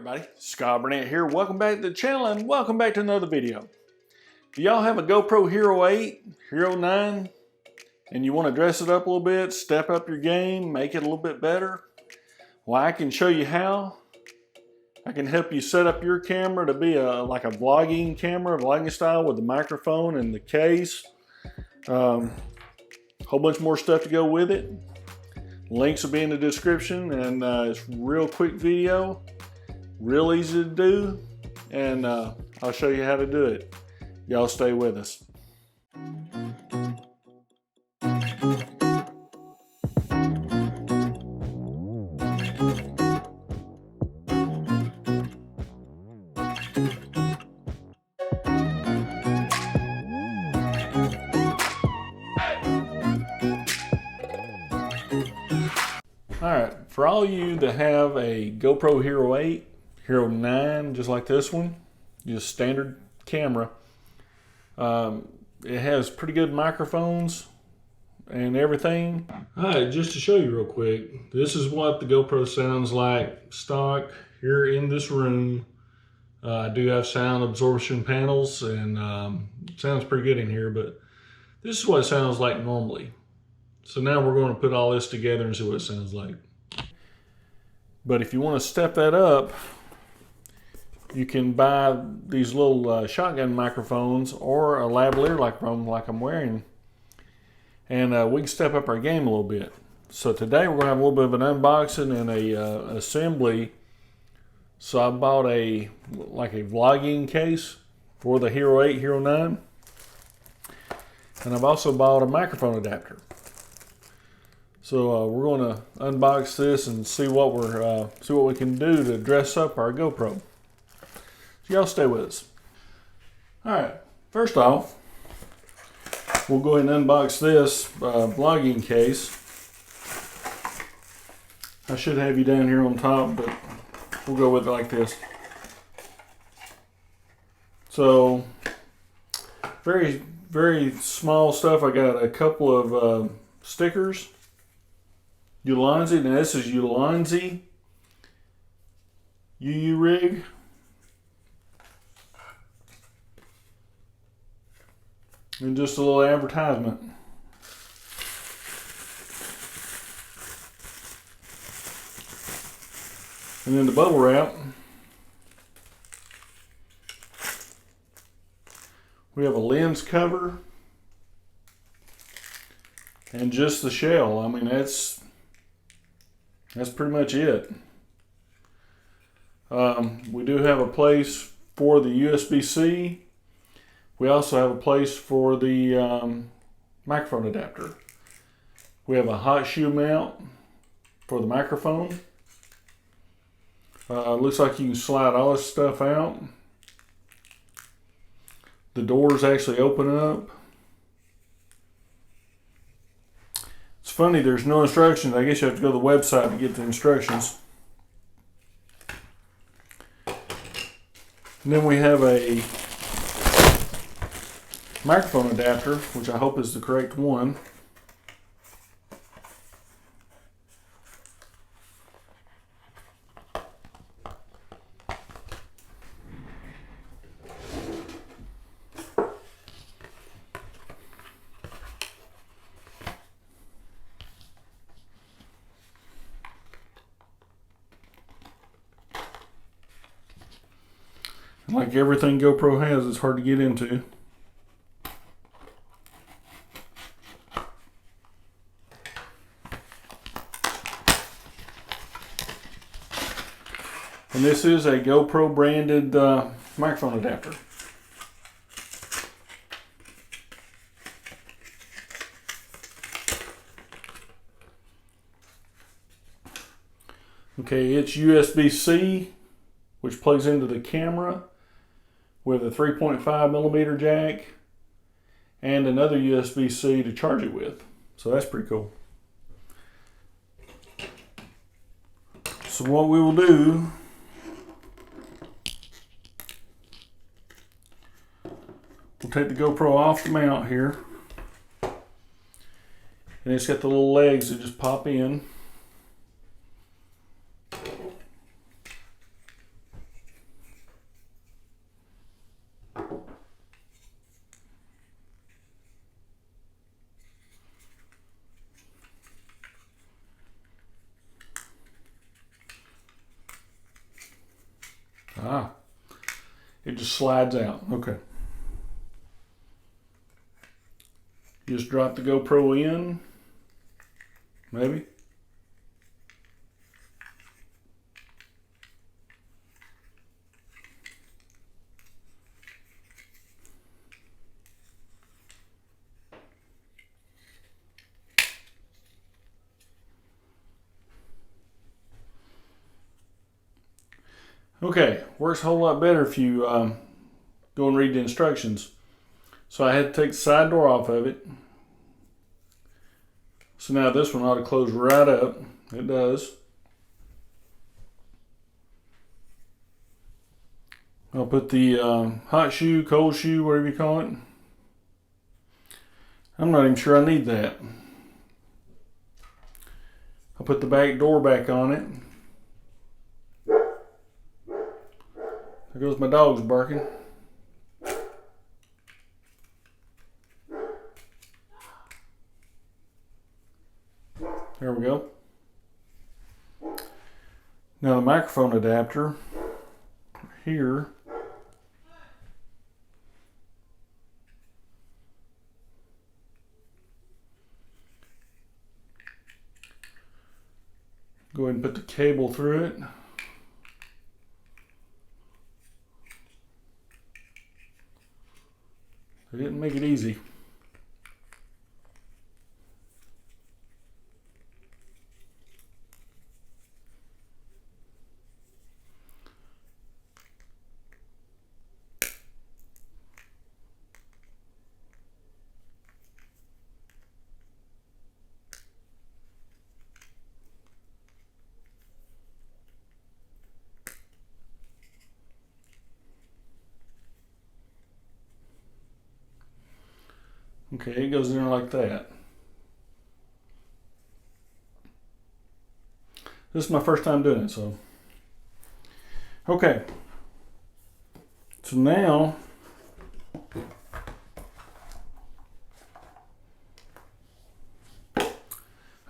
everybody, Scott Burnett here. Welcome back to the channel and welcome back to another video. Do y'all have a GoPro Hero 8, Hero 9, and you want to dress it up a little bit, step up your game, make it a little bit better? Well, I can show you how. I can help you set up your camera to be like a vlogging camera, vlogging style with the microphone and the case. Whole bunch more stuff to go with it. Links will be in the description, and it's a real quick video, real easy to do, and I'll show you how to do it. Y'all stay with us. Alright, for all you that have a GoPro Hero 8, Hero 9, just like this one, just standard camera, it has pretty good microphones and everything. Alright, just to show you real quick, this is what the GoPro sounds like stock here in this room. I do have sound absorption panels, and it sounds pretty good in here, but this is what it sounds like normally. So now we're going to put all this together and see what it sounds like. But if you want to step that up, you can buy these little shotgun microphones or a lavalier like I'm wearing, and we can step up our game a little bit. So today we're going to have a little bit of an unboxing and a assembly. So I bought a vlogging case for the Hero 8, Hero 9, and I've also bought a microphone adapter. So we're going to unbox this and see what we can do to dress up our GoPro. So y'all stay with us. All right, first off, we'll go ahead and unbox this vlogging case. I should have you down here on top, but we'll go with it like this. So very, very small stuff. I got a couple of stickers. Ulanzi, now this is Ulanzi UU rig. And just a little advertisement. And then the bubble wrap. We have a lens cover. And just the shell. I mean, that's pretty much it. We do have a place for the USB-C. We also have a place for the microphone adapter. We have a hot shoe mount for the microphone. Looks like you can slide all this stuff out. The doors actually open up. It's funny, there's no instructions. I guess you have to go to the website to get the instructions. And then we have a microphone adapter, which I hope is the correct one. Like everything GoPro has, it's hard to get into. And this is a GoPro branded microphone adapter. Okay, it's USB-C, which plugs into the camera with a 3.5 millimeter jack and another USB-C to charge it with. So that's pretty cool. So what we will do, we'll take the GoPro off the mount here. And it's got the little legs that just pop in. Ah, it just slides out. Okay. Just drop the GoPro in, maybe. Okay, works a whole lot better if you go and read the instructions. So I had to take the side door off of it. So now this one ought to close right up. It does. I'll put the hot shoe, cold shoe, whatever you call it. I'm not even sure I need that. I'll put the back door back on it. There goes my dogs barking. There we go. Now the microphone adapter here. Go ahead and put the cable through it. They didn't make it easy. Okay, it goes in there like that. This is my first time doing it, so. Okay. So now,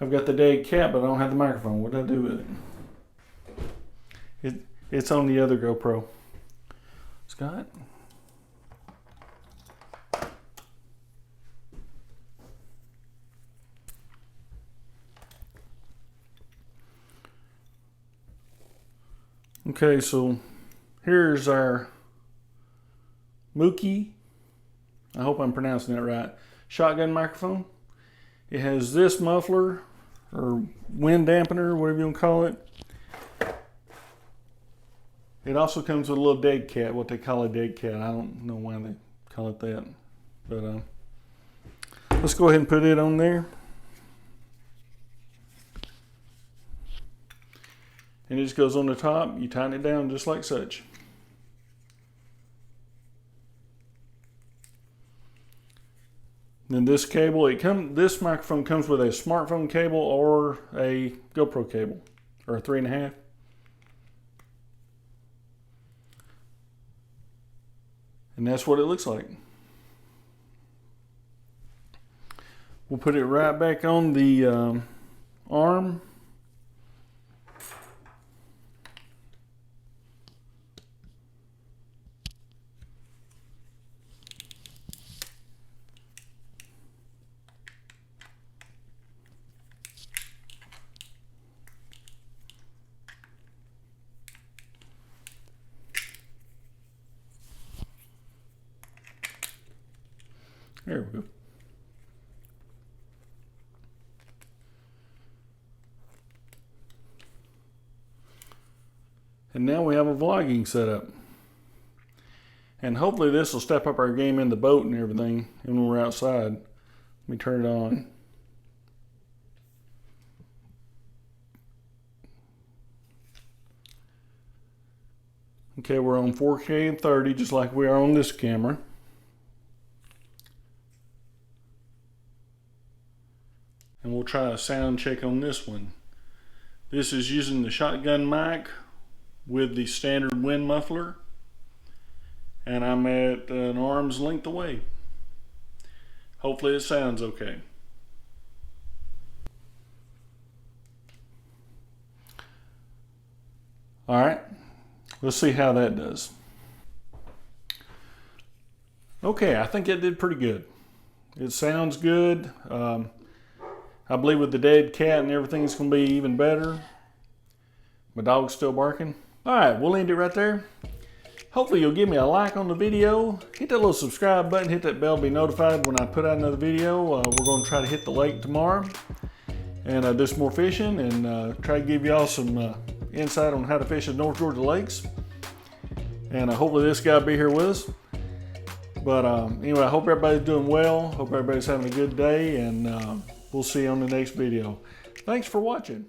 I've got the dead cat, but I don't have the microphone. What did I do with it? It's on the other GoPro. Scott? Okay, so here's our Mookie, I hope I'm pronouncing that right, shotgun microphone. It has this muffler, or wind dampener, whatever you want to call it. It also comes with a little dead cat, what they call a dead cat. I don't know why they call it that. But let's go ahead and put it on there. And it just goes on the top. You tighten it down just like such. Then this cable, this microphone comes with a smartphone cable or a GoPro cable, or a 3.5. And that's what it looks like. We'll put it right back on the arm. There we go. And now we have a vlogging setup. And hopefully this will step up our game in the boat and everything and when we're outside. Let me turn it on. Okay, we're on 4K and 30 just like we are on this camera. And we'll try a sound check on this one. This is using the shotgun mic with the standard wind muffler. And I'm at an arm's length away. Hopefully it sounds okay. Alright, Let's see how that does. Okay, I think it did pretty good. It sounds good. I believe with the dead cat and everything, it's going to be even better. My dog's still barking. All right, we'll end it right there. Hopefully you'll give me a like on the video. Hit that little subscribe button, hit that bell to be notified when I put out another video. We're going to try to hit the lake tomorrow and do some more fishing and try to give y'all some insight on how to fish the North Georgia lakes. And hopefully this guy will be here with us. But anyway, I hope everybody's doing well. Hope everybody's having a good day, and we'll see you on the next video. Thanks for watching.